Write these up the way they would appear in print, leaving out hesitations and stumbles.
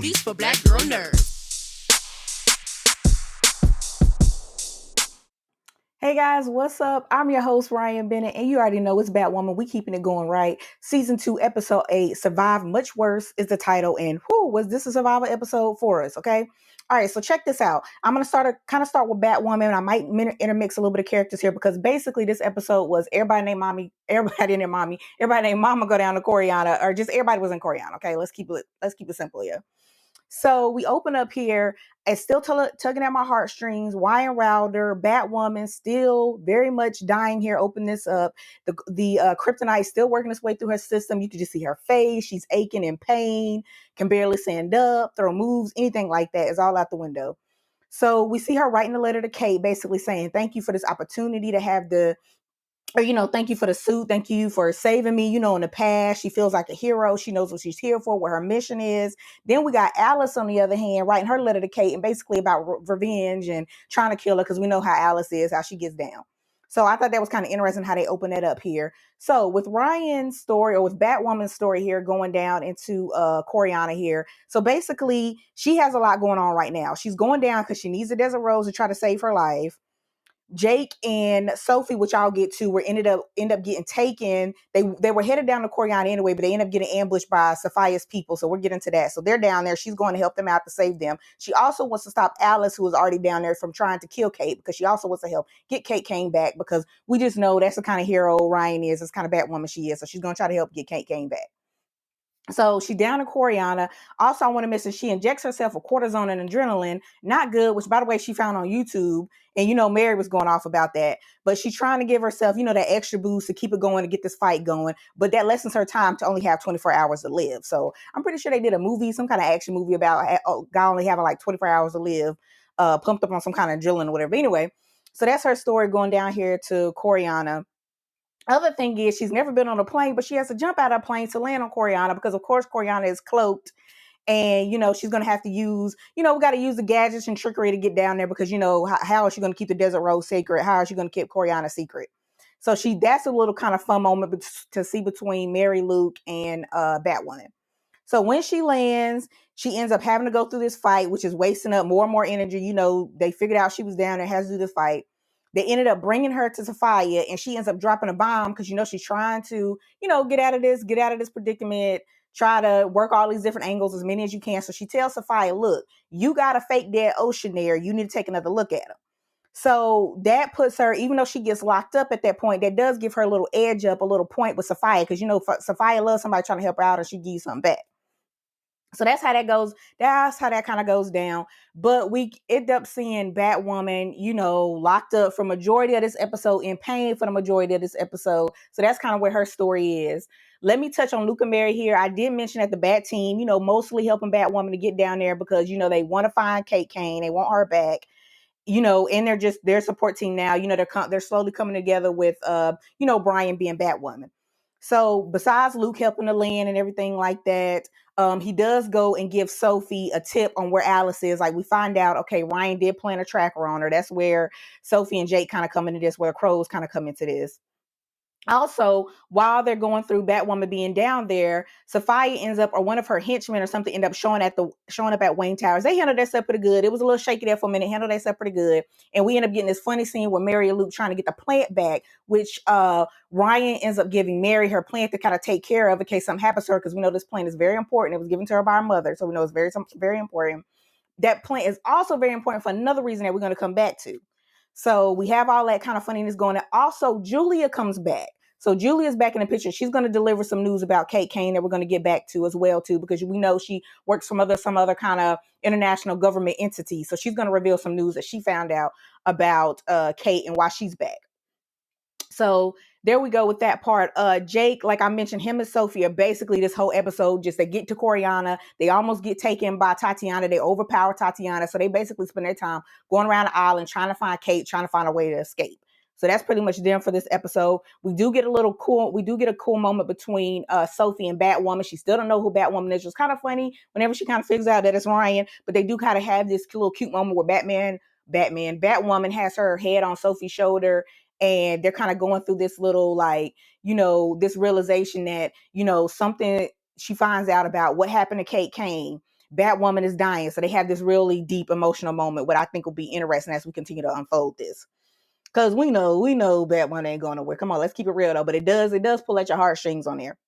movies for black girl nerds. Hey guys, what's up? I'm your host, Ryanne Bennett, and you already know it's Batwoman. We keeping it going right. Season 2, Episode 8, Survive Much Worse is the title, and was this a survival episode for us, okay? All right, so check this out. I'm going to start with Batwoman. I might intermix a little bit of characters here because basically this episode was everybody named Mama go down to Coriana, or just everybody was in Coriana, okay? Let's keep it simple here. So we open up here. It's still tugging at my heartstrings. Ryan Wilder, Batwoman, still very much dying here. Open this up. The kryptonite still working its way through her system. You can just see her face. She's aching in pain, can barely stand up, throw moves, anything like that is all out the window. So we see her writing a letter to Kate, basically saying, thank you for this opportunity to have thank you for the suit. Thank you for saving me. In the past, she feels like a hero. She knows what she's here for, what her mission is. Then we got Alice, on the other hand, writing her letter to Kate and basically about revenge and trying to kill her because we know how Alice is, how she gets down. So I thought that was kind of interesting how they open that up here. So with Ryan's story, or with Batwoman's story here, going down into Coriana here. So basically, she has a lot going on right now. She's going down because she needs a Desert Rose to try to save her life. Jake and Sophie, which I'll get to, end up getting taken. They were headed down to Coriana anyway, but they end up getting ambushed by Sophia's people. So we're getting to that. So they're down there. She's going to help them out to save them. She also wants to stop Alice, who was already down there, from trying to kill Kate, because she also wants to help get Kate Kane back, because we just know that's the kind of hero Ryan is. That's the kind of Batwoman she is. So she's going to try to help get Kate Kane back. So she down to Coriana. Also, I want to mention she injects herself with cortisone and adrenaline. Not good, which, by the way, she found on YouTube. And, Mary was going off about that. But she's trying to give herself, that extra boost to keep it going, to get this fight going. But that lessens her time to only have 24 hours to live. So I'm pretty sure they did a movie, some kind of action movie about a guy only having like 24 hours to live, pumped up on some kind of adrenaline or whatever. But anyway, so that's her story going down here to Coriana. Other thing is, she's never been on a plane, but she has to jump out of a plane to land on Coriana because, of course, Coriana is cloaked. And, she's going to have to use, we got to use the gadgets and trickery to get down there because, how is she going to keep the Desert Rose secret? How is she going to keep Coriana secret? So that's a little kind of fun moment to see between Mary, Luke, and Batwoman. So when she lands, she ends up having to go through this fight, which is wasting up more and more energy. They figured out she was down there, has to do this fight. They ended up bringing her to Sophia, and she ends up dropping a bomb because, she's trying to, get out of this predicament, try to work all these different angles, as many as you can. So she tells Sophia, look, you got a fake dead ocean there. You need to take another look at him. So that puts her, even though she gets locked up at that point, that does give her a little edge up, a little point with Sophia, because, Sophia loves somebody trying to help her out, and she gives something back. So that's how that goes. That's how that kind of goes down. But we end up seeing Batwoman, locked up for majority of this episode, in pain for the majority of this episode. So that's kind of where her story is. Let me touch on Luke and Mary here. I did mention that the Bat team, mostly helping Batwoman to get down there because, they want to find Kate Kane. They want her back. And they're just their support team now. They're slowly coming together with, Brian being Batwoman. So besides Luke helping to land and everything like that, he does go and give Sophie a tip on where Alice is. Like, we find out, okay, Ryan did plant a tracker on her. That's where Sophie and Jake kind of come into this, where the crows kind of come into this. Also, while they're going through Batwoman being down there, Sophia ends up, or one of her henchmen or something, end up showing up at Wayne Towers. They handled that stuff pretty good. It was a little shaky there for a minute, handled that stuff pretty good. And we end up getting this funny scene where Mary and Luke trying to get the plant back, which Ryan ends up giving Mary her plant to kind of take care of in case something happens to her, because we know this plant is very important. It was given to her by her mother, so we know it's very, very important. That plant is also very important for another reason that we're going to come back to. So we have all that kind of funniness going on. Also, Julia comes back. So Julia's back in the picture. She's going to deliver some news about Kate Kane that we're going to get back to as well, too, because we know she works from some other kind of international government entity. So she's going to reveal some news that she found out about Kate and why she's back. So there we go with that part. Jake, like I mentioned, him and Sophie are basically this whole episode, just they get to Coriana. They almost get taken by Tatiana. They overpower Tatiana. So they basically spend their time going around the island, trying to find Kate, trying to find a way to escape. So that's pretty much them for this episode. We do get a cool moment between Sophie and Batwoman. She still don't know who Batwoman is. It's kind of funny whenever she kind of figures out that it's Ryan, but they do kind of have this little cute moment where Batwoman has her head on Sophie's shoulder, and they're kind of going through this little, this realization that, something she finds out about what happened to Kate Kane. Batwoman is dying. So they have this really deep emotional moment, what I think will be interesting as we continue to unfold this. Because we know Batwoman ain't going nowhere. Come on, let's keep it real though. But it does pull at your heartstrings on there.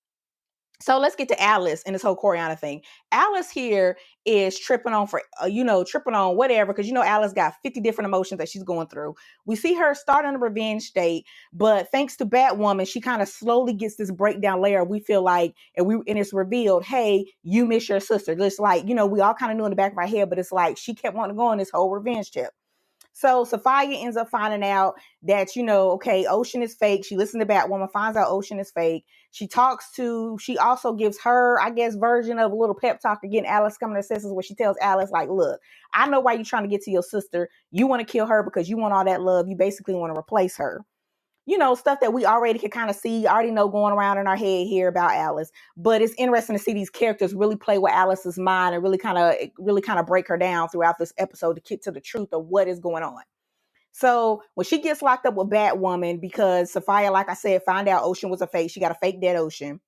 So let's get to Alice and this whole Coriana thing. Alice here is tripping on tripping on whatever, because Alice got 50 different emotions that she's going through. We see her start in a revenge state, but thanks to Batwoman, she kind of slowly gets this breakdown layer. We feel like, and it's revealed, hey, you miss your sister. Just like, we all kind of knew in the back of our head, but it's like she kept wanting to go on this whole revenge trip. So Sophia ends up finding out that, okay, Ocean is fake. She listens to Batwoman, finds out Ocean is fake. She also gives her, I guess, version of a little pep talk again. Alice coming to her senses, where she tells Alice, like, look, I know why you're trying to get to your sister. You want to kill her because you want all that love. You basically want to replace her. Stuff that we already can kind of see, already know going around in our head here about Alice. But it's interesting to see these characters really play with Alice's mind and really kind of break her down throughout this episode to get to the truth of what is going on. So when she gets locked up with Batwoman, because Sophia, like I said, found out Ocean was a fake. She got a fake dead Ocean.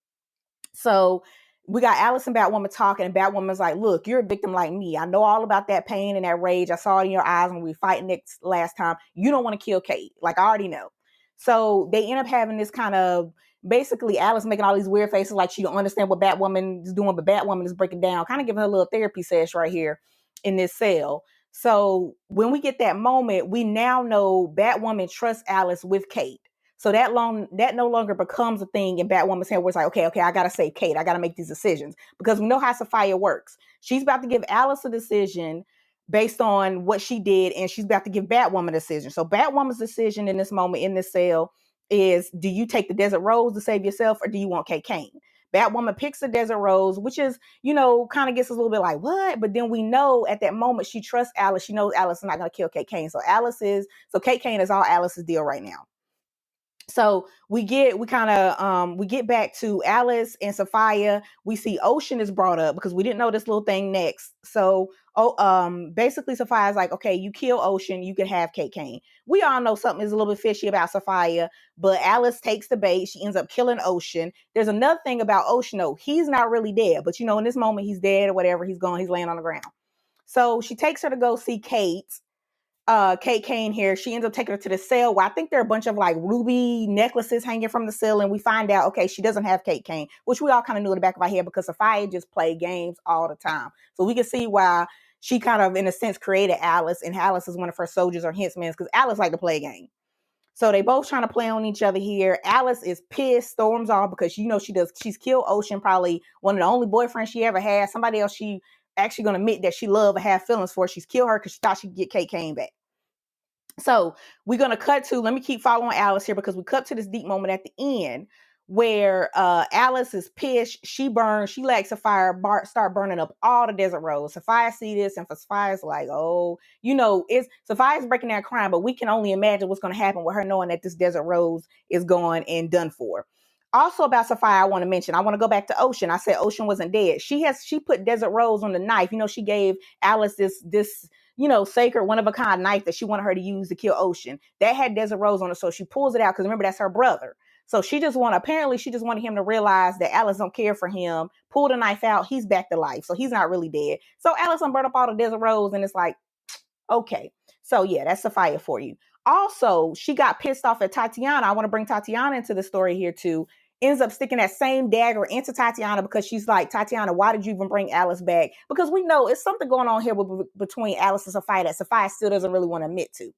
So we got Alice and Batwoman talking, and Batwoman's like, look, you're a victim like me. I know all about that pain and that rage. I saw it in your eyes when we were fighting next last time. You don't want to kill Kate. Like, I already know. So they end up having this kind of, basically Alice making all these weird faces like she don't understand what Batwoman is doing, but Batwoman is breaking down, kind of giving her a little therapy session right here in this cell. So when we get that moment, we now know Batwoman trusts Alice with Kate. So that no longer becomes a thing in Batwoman's head where it's like, okay, I got to save Kate. I got to make these decisions, because we know how Sophia works. She's about to give Alice a decision based on what she did, and she's about to give Batwoman a decision. So Batwoman's decision in this moment in this cell is, do you take the Desert Rose to save yourself, or do you want Kate Kane? Batwoman picks the Desert Rose, which is, kind of gets us a little bit like, what? But then we know at that moment she trusts Alice. She knows Alice is not going to kill Kate Kane. So Kate Kane is all Alice's deal right now. So we get back to Alice and Sophia. We see Ocean is brought up because we didn't know this little thing next. So basically Sophia's like, okay, you kill Ocean, you can have Kate Kane. We all know something is a little bit fishy about Sophia, but Alice takes the bait. She ends up killing Ocean. There's another thing about Ocean though. He's not really dead, but in this moment he's dead or whatever. He's gone. He's laying on the ground. So she takes her to go see Kate Kane here. She ends up taking her to the cell where I think there are a bunch of like ruby necklaces hanging from the ceiling. We find out, okay, she doesn't have Kate Kane, which we all kind of knew in the back of our head because Sophia just played games all the time. So we can see why she kind of, in a sense, created Alice, and Alice is one of her soldiers or henchmen because Alice liked to play a game. So they both trying to play on each other here. Alice is pissed, storms off because she's killed Ocean, probably one of the only boyfriends she ever had. Somebody else she actually going to admit that she loved and have feelings for. She's killed her because she thought she could get Kate Kane back. So we're going to cut to, let me keep following Alice here because we cut to this deep moment at the end where Alice is pissed. She lets Sophia start burning up all the Desert Rose. Sophia see this, and Sophia's like, oh, Sophia's breaking down crying, but we can only imagine what's going to happen with her knowing that this Desert Rose is gone and done for. Also about Sophia, I want to go back to Ocean. I said Ocean wasn't dead. She put Desert Rose on the knife. She gave Alice this sacred one-of-a-kind knife that she wanted her to use to kill Ocean. That had Desert Rose on it, so she pulls it out because remember, that's her brother. So she just wanted him to realize that Alice don't care for him, pull the knife out, he's back to life, so he's not really dead. So Alice burned up all the Desert Rose, and it's like, okay. So yeah, that's Sophia for you. Also, she got pissed off at Tatiana. I want to bring Tatiana into the story here too. Ends up sticking that same dagger into Tatiana because she's like, Tatiana, why did you even bring Alice back? Because we know it's something going on here between Alice and Sophia that Sophia still doesn't really want to admit to.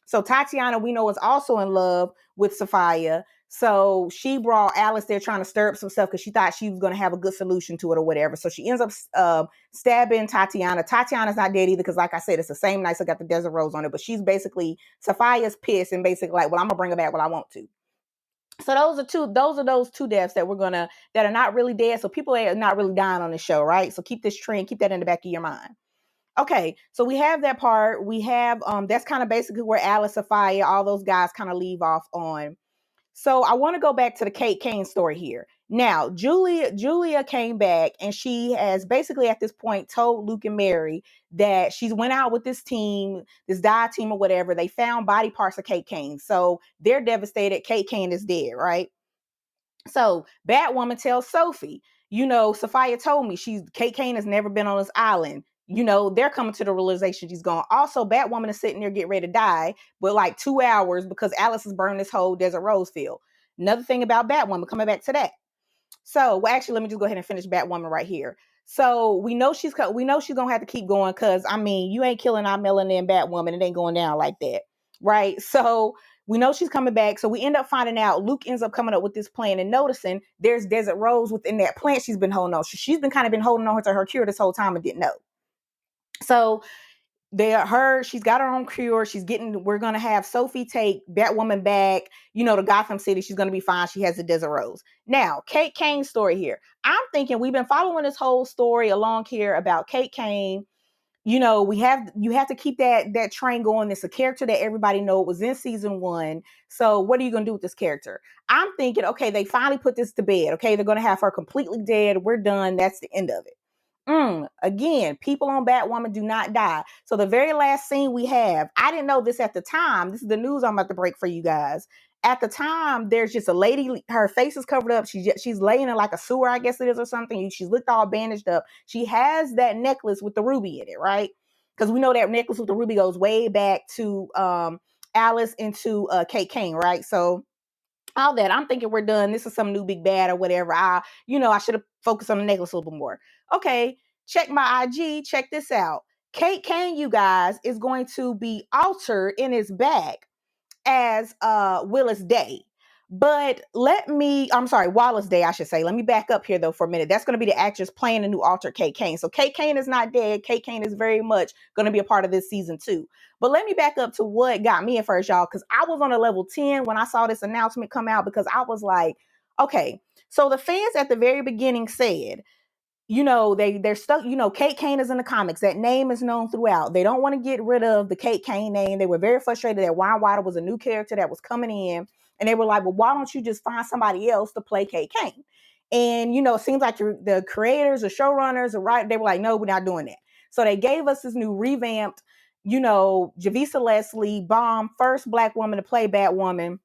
So Tatiana, we know, is also in love with Sophia. So she brought Alice there trying to stir up some stuff because she thought she was going to have a good solution to it or whatever. So she ends up stabbing Tatiana. Tatiana's not dead either because, like I said, it's the same knife that got the Desert Rose on it. But she's basically, Sophia's pissed and basically like, well, I'm going to bring her back when I want to. So those two deaths that that are not really dead. So people are not really dying on the show, right? So keep this trend, keep that in the back of your mind. Okay, so we have that part. We have that's kind of basically where Alice, Sophia, all those guys kind of leave off on. So I want to go back to the Kate Kane story here. Now, Julia came back, and she has basically at this point told Luke and Mary that she's went out with this team, this dive team or whatever. They found body parts of Kate Kane. So they're devastated. Kate Kane is dead, right? So Batwoman tells Sophie, Sophia told me Kate Kane has never been on this island. They're coming to the realization she's gone. Also, Batwoman is sitting there getting ready to die with like 2 hours because Alice has burned this whole Desert Rose field. Another thing about Batwoman, coming back to that. So, well, actually, let me just go ahead and finish Batwoman right here. So we know she's gonna have to keep going because you ain't killing our melanin Batwoman. It ain't going down like that, right? So we know she's coming back. So we end up finding out Luke ends up coming up with this plan and noticing there's Desert Rose within that plant she's been holding on. She's been holding on to her cure this whole time and didn't know. So she's got her own cure. We're gonna have Sophie take Batwoman back, to Gotham City. She's gonna be fine. She has the Desert Rose. Now, Kate Kane's story here. I'm thinking we've been following this whole story along here about Kate Kane. You have to keep that train going. It's a character that everybody know was in season 1. So what are you gonna do with this character? I'm thinking, okay, they finally put this to bed. Okay, they're gonna have her completely dead. We're done. That's the end of it. Again, people on Batwoman do not die. So the very last scene we have, I didn't know this at the time. This is the news I'm about to break for you guys. At the time, there's just a lady, her face is covered up. She's laying in like a sewer, I guess it is, or something. She's looked all bandaged up. She has that necklace with the ruby in it, right? Because we know that necklace with the ruby goes way back to Alice and to Kate Kane, right? So all that, I'm thinking we're done. This is some new big bad or whatever. I should have focused on the necklace a little bit more. Okay, check my IG. Check this out. Kate Kane, you guys, is going to be altered in his back as Willis Day. But Wallace Day, I should say. Let me back up here, though, for a minute. That's going to be the actress playing the new altered Kate Kane. So Kate Kane is not dead. Kate Kane is very much going to be a part of this season 2. But let me back up to what got me at first, y'all, because I was on a level 10 when I saw this announcement come out, because I was like, okay, so the fans at the very beginning said, they're stuck. Kate Kane is in the comics. That name is known throughout. They don't want to get rid of the Kate Kane name. They were very frustrated that Ryan Wilder was a new character that was coming in. And they were like, well, why don't you just find somebody else to play Kate Kane? And, it seems like the creators, the showrunners, they were like, no, we're not doing that. So they gave us this new revamped, Javicia Leslie, first Black woman to play Batwoman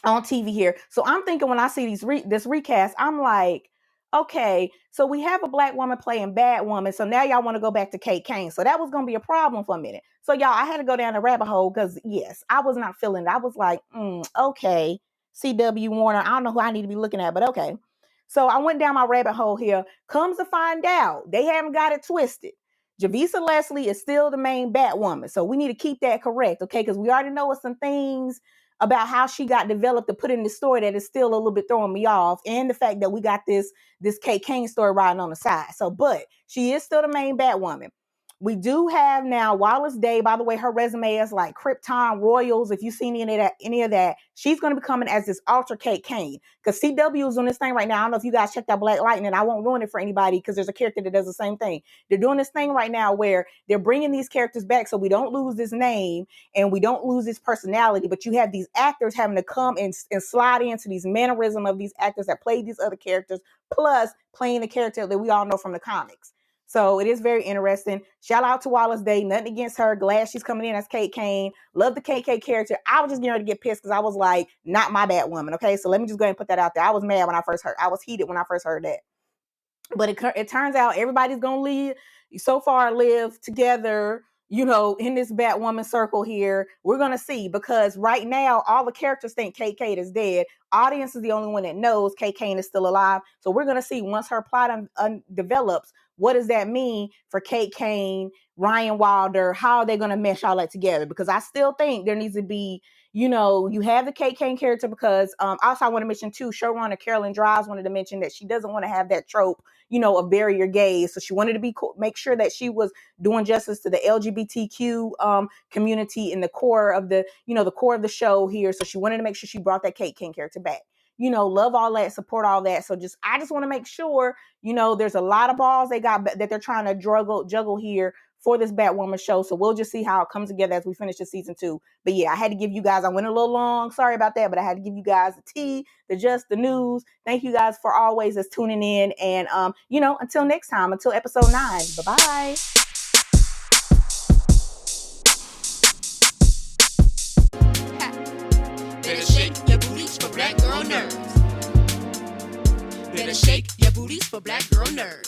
on TV here. So I'm thinking when I see this recast, I'm like, okay, so we have a Black woman playing Batwoman. So now y'all want to go back to Kate Kane. So that was going to be a problem for a minute. So y'all, I had to go down the rabbit hole because, yes, I was not feeling it. I was like, okay, CW Warner, I don't know who I need to be looking at, but okay. So I went down my rabbit hole here. Comes to find out, they haven't got it twisted. Javicia Leslie is still the main Batwoman. So we need to keep that correct, okay? Because we already know some things about how she got developed to put in the story that is still a little bit throwing me off, and the fact that we got this Kate Kane story riding on the side. So, but she is still the main Batwoman. We do have now Wallace Day. By the way, her resume is like Krypton Royals. If you've seen any of that, she's going to be coming as this alter Kate Kane. Because CW is on this thing right now. I don't know if you guys checked out Black Lightning. I won't ruin it for anybody because there's a character that does the same thing. They're doing this thing right now where they're bringing these characters back so we don't lose this name and we don't lose this personality. But you have these actors having to come and slide into these mannerisms of these actors that play these other characters, plus playing the character that we all know from the comics. So it is very interesting. Shout out to Wallace Day. Nothing against her. Glad she's coming in as Kate Kane. Love the Kate Kane character. I was just getting ready to get pissed because I was like, not my Batwoman. Okay, so let me just go ahead and put that out there. I was mad when I first heard. I was heated when I first heard that. But it turns out everybody's gonna live together, in this Batwoman circle here. We're gonna see, because right now all the characters think Kate Kane is dead. Audience is the only one that knows Kate Kane is still alive. So we're gonna see once her plot develops. What does that mean for Kate Kane, Ryan Wilder? How are they going to mesh all that together? Because I still think there needs to be, you have the Kate Kane character, because also I want to mention too, showrunner Carolyn Drives wanted to mention that she doesn't want to have that trope, of bury your gays. So she wanted to make sure that she was doing justice to the LGBTQ community in the core of the core of the show here. So she wanted to make sure she brought that Kate Kane character back. Love all that, support all that. So I just want to make sure, there's a lot of balls they got that they're trying to juggle here for this Batwoman show. So we'll just see how it comes together as we finish the season 2. But yeah, I had to give you guys, I went a little long. Sorry about that, but I had to give you guys the tea, the news. Thank you guys for always as tuning in. And, until next time, until episode 9, bye-bye. Better shake your booties for black girl nerves. Better shake your booties for black girl nerds.